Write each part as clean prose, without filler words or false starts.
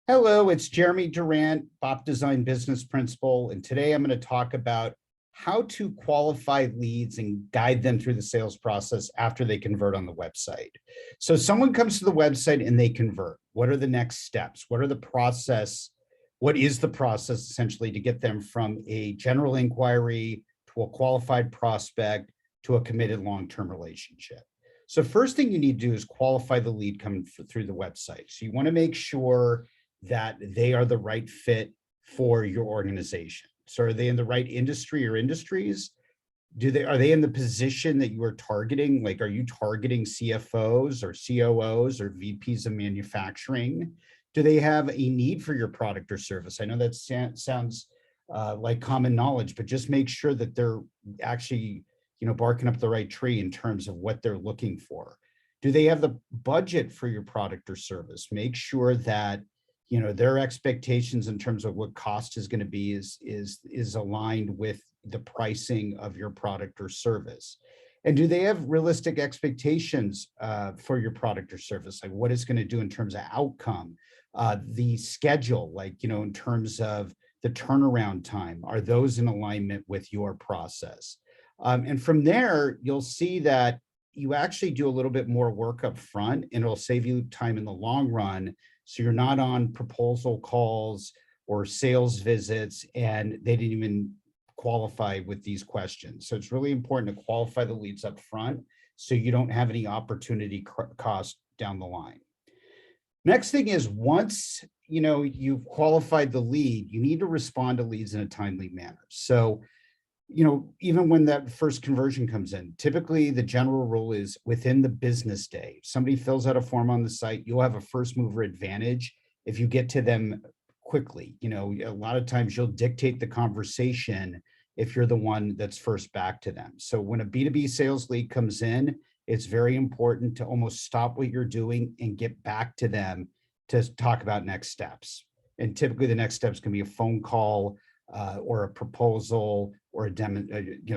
Hello, it's Jeremy Durant, BOP Design Business Principal, and today I'm going to talk about how to qualify leads and guide them through the sales process after they convert on the website. So someone comes to the website and they convert. What are the next steps? What is the process essentially to get them from a general inquiry to a qualified prospect to a committed long-term relationship? So first thing you need to do is qualify the lead coming through the website. So you want to make sure that they are the right fit for your organization. So are they in the right industry or industries? Are they in the position that you are targeting? Like, are you targeting CFOs or COOs or VPs of manufacturing? Do they have a need for your product or service? I know that sounds like common knowledge, but just make sure that they're actually, barking up the right tree in terms of what they're looking for. Do they have the budget for your product or service? Make sure that their expectations in terms of what cost is going to be is aligned with the pricing of your product or service. And do they have realistic expectations for your product or service? Like what it's going to do in terms of outcome, the schedule, in terms of the turnaround time, are those in alignment with your process? And from there, you'll see that you actually do a little bit more work up front and it'll save you time in the long run. So you're not on proposal calls or sales visits and they didn't even qualify with these questions. So it's really important to qualify the leads up front so you don't have any opportunity cost down the line. Next thing is once you've qualified the lead, you need to respond to leads in a timely manner. So even when that first conversion comes in, typically the general rule is within the business day. If somebody fills out a form on the site, you'll have a first mover advantage if you get to them quickly. A lot of times you'll dictate the conversation if you're the one that's first back to them. So when a B2B sales lead comes in, it's very important to almost stop what you're doing and get back to them to talk about next steps. And typically the next steps can be a phone call, or a proposal or a demo,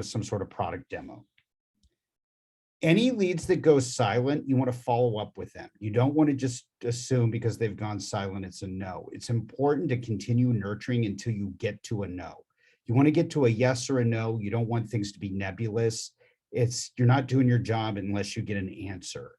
some sort of product demo. Any leads that go silent, you want to follow up with them. You don't want to just assume because they've gone silent, it's a no. It's important to continue nurturing until you get to a no. You want to get to a yes or a no. You don't want things to be nebulous. You're not doing your job unless you get an answer.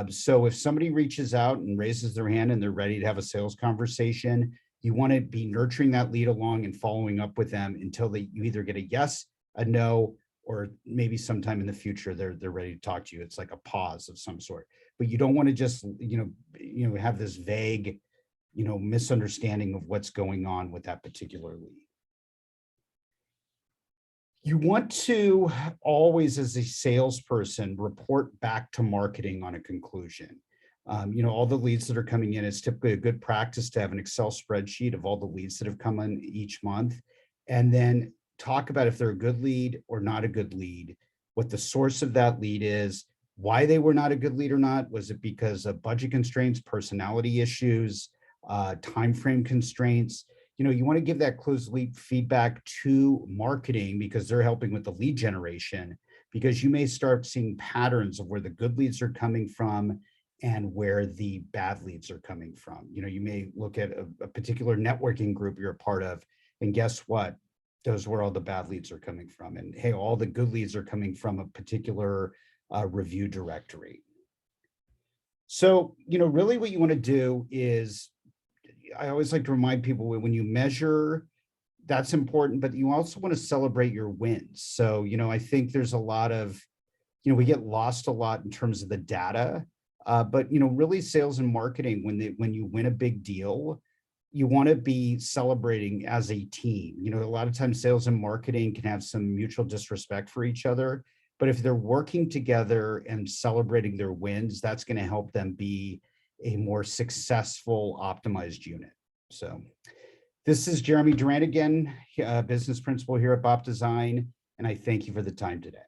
So if somebody reaches out and raises their hand and they're ready to have a sales conversation, you want to be nurturing that lead along and following up with them until you either get a yes, a no, or maybe sometime in the future they're ready to talk to you. It's like a pause of some sort. But you don't want to just have this vague misunderstanding of what's going on with that particular lead. You want to always, as a salesperson, report back to marketing on a conclusion. All the leads that are coming in, it's typically a good practice to have an Excel spreadsheet of all the leads that have come in each month, and then talk about if they're a good lead or not a good lead, what the source of that lead is, why they were not a good lead or not. Was it because of budget constraints, personality issues, time frame constraints? You want to give that closed loop feedback to marketing because they're helping with the lead generation, because you may start seeing patterns of where the good leads are coming from and where the bad leads are coming from. You may look at a particular networking group you're a part of, and guess what? Those where all the bad leads are coming from. And hey, all the good leads are coming from a particular review directory. So, really what you want to do is, I always like to remind people when you measure, that's important, but you also want to celebrate your wins. So, I think there's a lot of, we get lost a lot in terms of the data. But really sales and marketing, when you win a big deal, you want to be celebrating as a team. A lot of times sales and marketing can have some mutual disrespect for each other, but if they're working together and celebrating their wins, that's going to help them be a more successful, optimized unit. So this is Jeremy Durant again, business principal here at BOP Design, and I thank you for the time today.